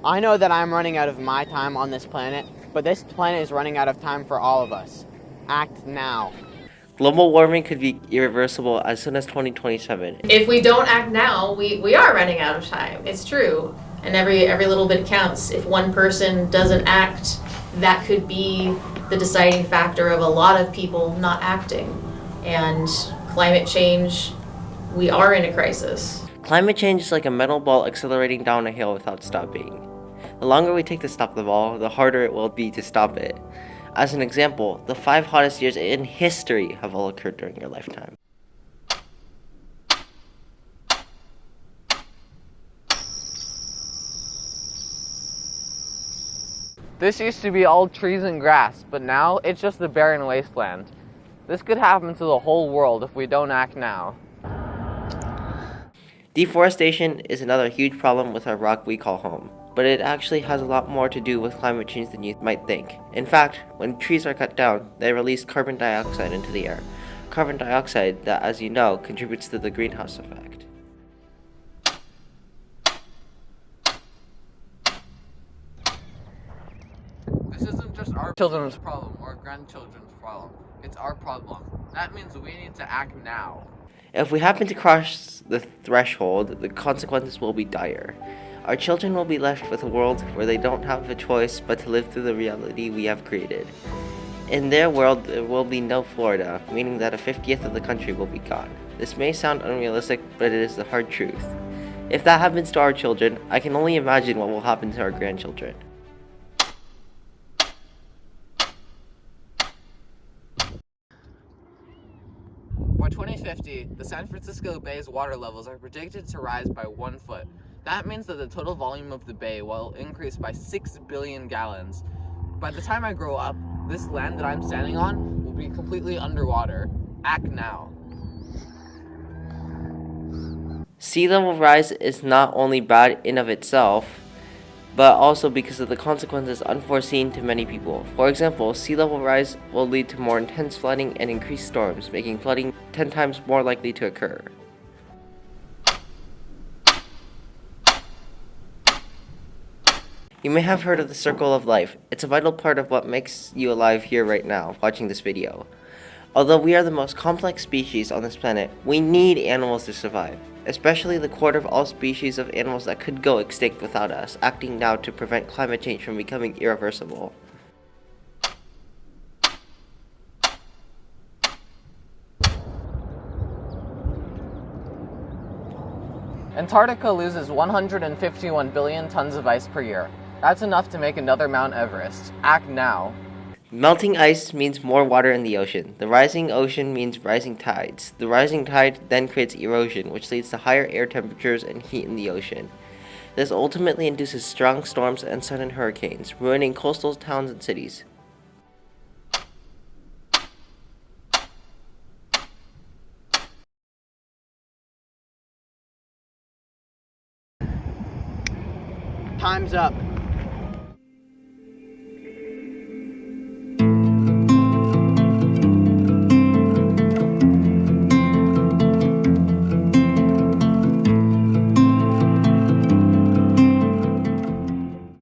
I know that I'm running out of my time on this planet, but this planet is running out of time for all of us. Act now. Global warming could be irreversible as soon as 2027. If we don't act now, we are running out of time. It's true. And every little bit counts. If one person doesn't act, that could be the deciding factor of a lot of people not acting. And climate change, we are in a crisis. Climate change is like a metal ball accelerating down a hill without stopping. The longer we take to stop the ball, the harder it will be to stop it. As an example, the 5 hottest years in history have all occurred during your lifetime. This used to be all trees and grass, but now it's just a barren wasteland. This could happen to the whole world if we don't act now. Deforestation is another huge problem with our rock we call home, but it actually has a lot more to do with climate change than you might think. In fact, when trees are cut down, they release carbon dioxide into the air. Carbon dioxide that, as you know, contributes to the greenhouse effect. This isn't just our children's problem or grandchildren's problem. It's our problem. That means we need to act now. If we happen to cross the threshold, the consequences will be dire. Our children will be left with a world where they don't have a choice but to live through the reality we have created. In their world, there will be no Florida, meaning that a 50th of the country will be gone. This may sound unrealistic, but it is the hard truth. If that happens to our children, I can only imagine what will happen to our grandchildren. By 2050, the San Francisco Bay's water levels are predicted to rise by 1 foot. That means that the total volume of the bay will increase by 6 billion gallons. By the time I grow up, this land that I'm standing on will be completely underwater. Act now. Sea level rise is not only bad in of itself, but also because of the consequences unforeseen to many people. For example, sea level rise will lead to more intense flooding and increased storms, making flooding 10 times more likely to occur. You may have heard of the circle of life. It's a vital part of what makes you alive here right now, watching this video. Although we are the most complex species on this planet, we need animals to survive, especially the quarter of all species of animals that could go extinct without us, acting now to prevent climate change from becoming irreversible. Antarctica loses 151 billion tons of ice per year. That's enough to make another Mount Everest. Act now. Melting ice means more water in the ocean. The rising ocean means rising tides. The rising tide then creates erosion, which leads to higher air temperatures and heat in the ocean. This ultimately induces strong storms and sudden hurricanes, ruining coastal towns and cities. Time's up.